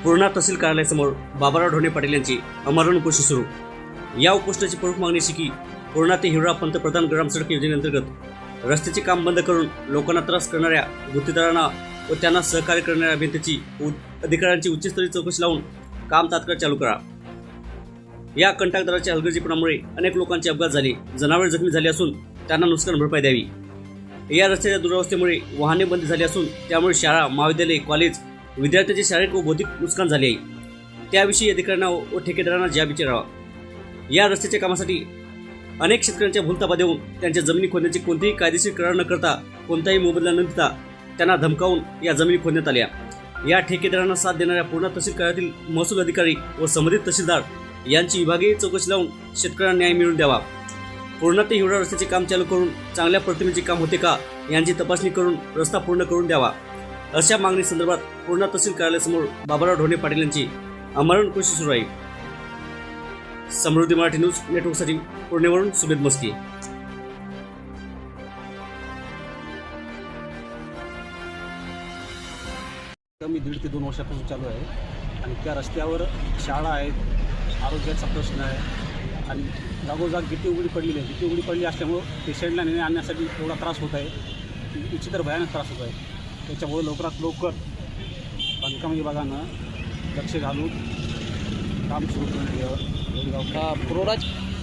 पूर्णा तहसील कार्यालयासमोर बाबाराव ढोणे पाटील यांची अमरण उपोषण सुरू। या उपोषणाची प्रमुख मागणी अशी की पूर्णा ते हिवरा पंतप्रधान ग्राम सडक योजनेअंतर्गत रस्त्याचे काम बंद करून लोकांना त्रास करणाऱ्या गुत्तेदारांना व त्यांना सहकार्य करणाऱ्या अभियंत्याची अधिकाऱ्यांची उच्चस्तरीय चौकशी लावून काम तात्काळ चालू करा। या कंत्राटदाराच्या हलगर्जीपणामुळे अनेक लोकांचे अपघात झाले, जनावरे जखमी झाले असून त्यांना नुकसान भरपाई द्यावी। या रस्त्याच्या दुरावस्थेमुळे वाहने बंद झाली असून त्यामुळे शाळा, महाविद्यालय, कॉलेज, विद्यार्थ्यांचे शारीरिक व बौद्धिक नुकसान झाले आहे। त्याविषयी अधिकाऱ्यांना व ठेकेदारांना जाब विचारावा। या रस्त्याच्या कामासाठी अनेक शेतकऱ्यांच्या भूलताबा देऊन त्यांच्या जमिनी खोदण्याची कोणतीही कायदेशीर करार न करता कोणताही मोबदला न देता त्यांना धमकावून या जमिनी खोदण्यात आल्या। या ठेकेदारांना साथ देणाऱ्या पूर्णा तहसील कार्यालयातील महसूल अधिकारी व संबंधित तहसीलदार यांची विभागीय चौकशी लावून शेतकऱ्यांना न्याय मिळवून द्यावा। पूर्णा ते हिवरा रस्त्याचे काम चालू करून चांगल्या प्रतिमेचे काम होते का यांची तपासणी करून रस्ता पूर्ण करून द्यावा। अशा मागणी संदर्भात पूर्णा तहसील कार्यालयासमोर बाबाराव ढोणे पाटील यांची अमरण उपोषण सुरू आहे। समृद्धी मराठी न्यूज नेटवर्कसाठी पुणेवरून सुबेद मस्की। कमी 1.5 ते 2 वर्षापासून चालू आहे आणि त्या रस्त्यावर शाळा आहेत, आरोग्याचा प्रश्न आहे आणि जागोजाग गिट्टी उघडी पडलेली आहे। गिट्टी उघडी पडली असल्यामुळं पेशंटला नेणे आणण्यासाठी एवढा त्रास होत आहे, विचित्र भयानक त्रास होत आहे। त्याच्यामुळे लवकरात लवकर बांधकाम विभागानं लक्ष घालून काम सुरू करून द्यावं।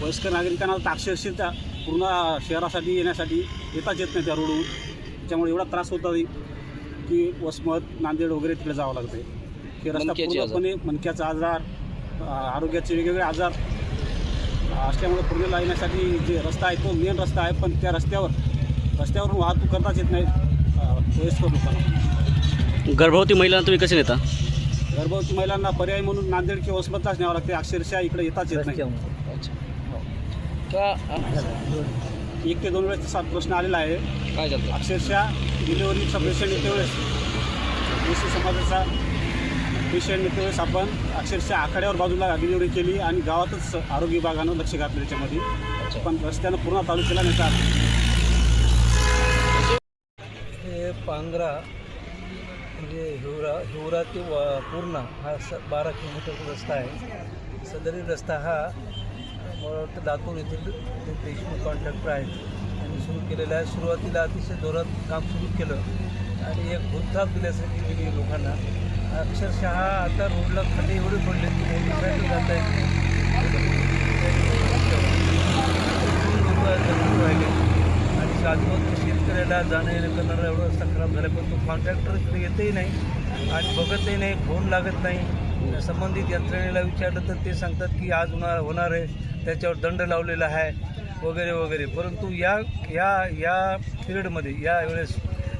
वयस्कर नागरिकांना तर अक्षरशः त्या पूर्ण शहरासाठी येण्यासाठी येताच येत नाही त्या रोडवरून। त्याच्यामुळे एवढा त्रास होत आहे की वसमत, नांदेड वगैरे तिकडे जावं लागतं आहे। हे रस्ता पूर्णपणे मणक्याचा आजार, आरोग्याचे वेगवेगळे आजार असल्यामुळे पूर्णेला येण्यासाठी जे रस्ता आहे तो मेन रस्ता आहे, पण त्या रस्त्यावरून वाहतूक करताच येत नाही वयस्कर लोकांना। गर्भवती महिलांना तुम्ही कसे नेता? गर्भवती महिलांना पर्याय म्हणून नांदेड किंवा वसमतलाच न्यावं लागते, अक्षरशः इकडे येताच येत नाही। 1 ते 2 वेळेस तसा प्रश्न आलेला आहे। काय झालं? अक्षरशः डिलिव्हरीचा पेशंट येते वेळेस, ओबीसी समाजाचा पेशंट येते वेळेस आपण अक्षरशः आखाड्यावर बाजूला डिलिव्हरी केली आणि गावातच आरोग्य विभागानं लक्ष घातलं त्याच्यामध्ये, पण रस्त्यानं पूर्ण तालुक्याला नेतात। हे पांगरा म्हणजे हिवरा ते पूर्णा हा 12 किलोमीटरचा रस्ता आहे। सदरी रस्ता हा मला वाटतं लातूर येथील देशमुख कॉन्ट्रॅक्टर आहेत त्यांनी सुरू केलेला आहे। सुरुवातीला अतिशय जोरात काम सुरू केलं आणि एक भूतथाप दिल्यासारखी दिली लोकांना। अक्षरशः आता रोडला खड्डे एवढे पडले की मोटरसायकल जात आहेत, राहिले आणि शाश्वत शेतकऱ्याला जाणं येणं करणारा एवढा रस्ता खराब झाला, पण तो कॉन्ट्रॅक्टर इकडे येतही नाही आणि बघतही नाही, फोन लागत नाही। संबंधित यंत्रणेला विचारलं तर ते सांगतात की आज होणार आहे, त्याच्यावर दंड लावलेला आहे वगैरे वगैरे। परंतु या पिरियडमध्ये यावेळेस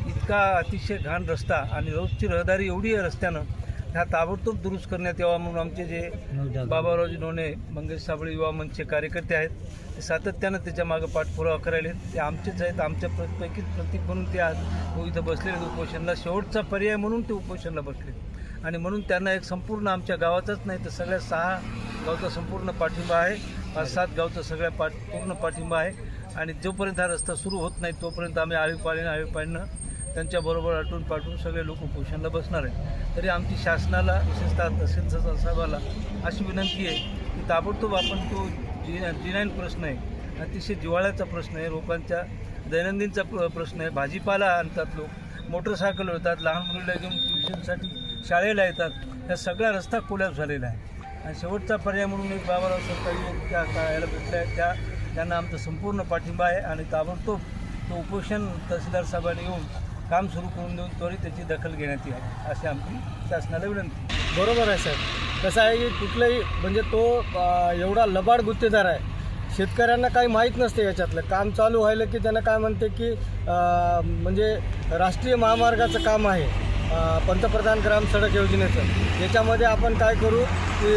इतका अतिशय घाण रस्ता आणि रोजची रहदारी एवढी आहे रस्त्यानं, ह्या ताबडतोब दुरुस्त करण्यात यावा म्हणून आमचे जे बाबारावजी ढोणे मंगेश साबळे युवा मंचचे कार्यकर्ते आहेत ते सातत्यानं त्याच्या मागं पाठपुरावा करायला ते आमचेच आहेत। आमच्या पैकीच प्रतीक म्हणून ते आज इथं बसलेले उपोषणाला, शेवटचा पर्याय म्हणून ते उपोषणाला बसले आणि म्हणून त्यांना एक संपूर्ण आमच्या गावाचाच नाही तर सगळ्या 6 गावचा संपूर्ण पाठिंबा आहे, 5-7 गावचा सगळ्या पूर्ण पाठिंबा आहे। आणि जोपर्यंत हा रस्ता सुरू होत नाही तोपर्यंत आम्ही आळीपाळीनं त्यांच्याबरोबर पाठवून सगळे लोक उपोषणाला बसणार आहेत। तरी आमची शासनाला, विशेषतः तहसीलदार साहेबाला अशी विनंती आहे की ताबडतोब आपण तो G9 प्रश्न आहे, अतिशय जिव्हाळ्याचा प्रश्न आहे, लोकांच्या दैनंदिनचा प्रश्न आहे। भाजीपाला आणतात लोक, मोटरसायकल होतात, लहान मुलीला घेऊन ट्युशनसाठी शाळेला येतात, ह्या सगळा रस्ता कोलॅप्स झालेला आहे। आणि शेवटचा पर्याय म्हणून एक बाबाराव सरकारी त्या यायला भेटला आहे, त्यांना आमचा संपूर्ण पाठिंबा आहे आणि ताबडतोब तो उपोषण तहसीलदार साहेबांनी येऊन काम सुरू करून देऊन त्वरित त्याची दखल घेण्यात यावी अशी आमची शासनाला विनंती। बरोबर आहे साहेब, कसं आहे की कुठलंही म्हणजे तो एवढा लबाड गुत्तेदार आहे, शेतकऱ्यांना काही माहीत नसते याच्यातलं। काम चालू व्हायला की त्यांना काय म्हणते की म्हणजे राष्ट्रीय महामार्गाचं काम आहे, पंतप्रधान ग्राम सडक योजनेचं। याच्यामध्ये आपण काय करू की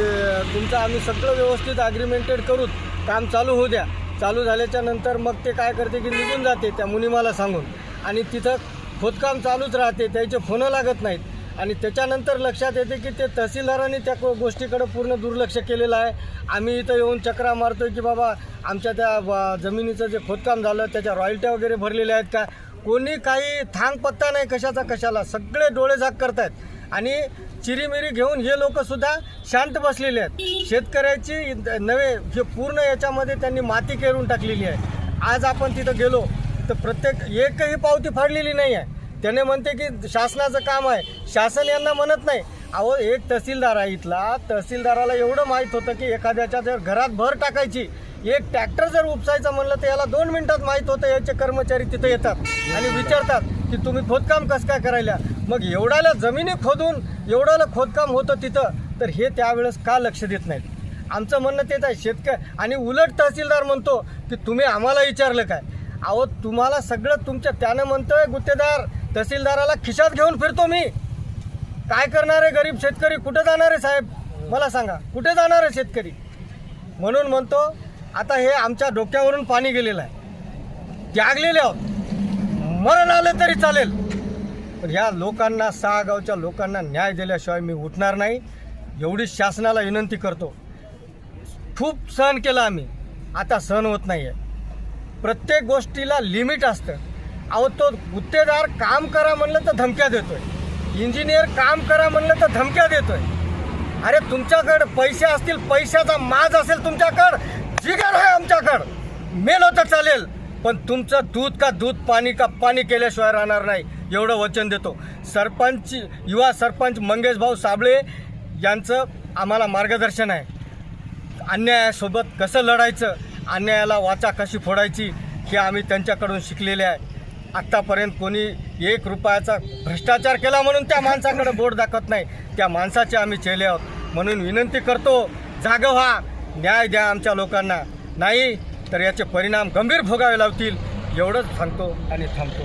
तुमचं आम्ही सगळं व्यवस्थित ॲग्रीमेंटेड करू, काम चालू होऊ द्या। चालू झाल्याच्या नंतर मग ते काय करते की निघून जाते त्या मुनिमाला सांगून आणि तिथं खोदकाम चालूच राहते, त्याचे फोनं लागत नाहीत आणि त्याच्यानंतर लक्षात येते की ते तहसीलदारांनी त्या गोष्टीकडे पूर्ण दुर्लक्ष केलेलं आहे। आम्ही इथं येऊन चक्रा मारतोय की बाबा आमच्या त्या जमिनीचं जे खोदकाम झालं त्याच्या रॉयल्ट्या वगैरे भरलेल्या आहेत का, कोणी काही थांग पत्ता नाही कशाचा कशाला, सगळे डोळे झाक करतायत आणि चिरीमिरी घेऊन हे लोक सुद्धा शांत बसलेले आहेत. शेतकऱ्याची नव्हे हे पूर्ण याच्यामध्ये त्यांनी माती केरून टाकलेली आहे. आज आपण तिथं गेलो तर प्रत्येक एकही पावती फाडलेली नाही आहे. त्याने म्हणते की शासनाचं काम आहे, शासन यांना म्हणत नाही. अहो एक तहसीलदार आहे इथला, तहसीलदाराला एवढं माहीत होतं की एखाद्याच्या जर घरात भर टाकायची, एक ट्रॅक्टर जर उपसायचं म्हणलं तर याला 2 मिनिटात माहीत होतं. याचे कर्मचारी तिथे येतात आणि विचारतात की तुम्ही खोदकाम कसं काय करायला. मग एवढ्याला जमिनी खोदून एवढ्याला खोदकाम होतं तिथं, तर हे त्यावेळेस का लक्ष देत नाहीत. आमचं म्हणणं तेच आहे. आणि उलट तहसीलदार म्हणतो की तुम्ही आम्हाला विचारलं काय. अहो तुम्हाला सगळं तुमच्या त्यानं म्हणतोय गुत्तेदार तहसीलदाराला खिशात घेऊन फिरतो मी. काय करणार आहे गरीब शेतकरी, कुठे जाणार आहे साहेब मला सांगा, कुठे जाणार आहे शेतकरी. म्हणून म्हणतो आता हे आमच्या डोक्यावरून पाणी गेलेलं आहे, त्यागलेले आहोत, मरण आलं तरी चालेल, पण ह्या लोकांना 6 गावच्या लोकांना न्याय दिल्याशिवाय मी उठणार नाही. एवढी शासनाला विनंती करतो. खूप सहन केलं आम्ही, आता सहन होत नाही आहे. प्रत्येक गोष्टीला लिमिट असतं. अहो तो गुत्तेदार काम करा म्हणलं तर धमक्या देतोय, इंजिनियर काम करा म्हणलं तर धमक्या देतोय. अरे तुमच्याकडं पैसे असतील, पैशाचा माज असेल तुमच्याकडं, जिगर आहे आमच्याकडं, मेलो तर चालेल, पण तुमचं दूध का दूध, पाणी का पाणी केल्याशिवाय राहणार नाही, एवढं वचन देतो. युवा सरपंच मंगेश भाऊ साबळे यांचं आम्हाला मार्गदर्शन आहे. अन्यायासोबत कसं लढायचं, अन्यायाला वाचा कशी फोडायची हे आम्ही त्यांच्याकडून शिकलेले आहे. आत्तापर्यंत कोणी 1 रुपयाचा भ्रष्टाचार केला म्हणून त्या माणसाकडे बोट दाखवत नाही. त्या माणसाचे आम्ही चेले आहोत. म्हणून विनंती करतो, जागं व्हा, न्याय द्या आमच्या लोकांना, नाही तर याचे परिणाम गंभीर भोगावे लावतील. एवढंच सांगतो आणि थांबतो.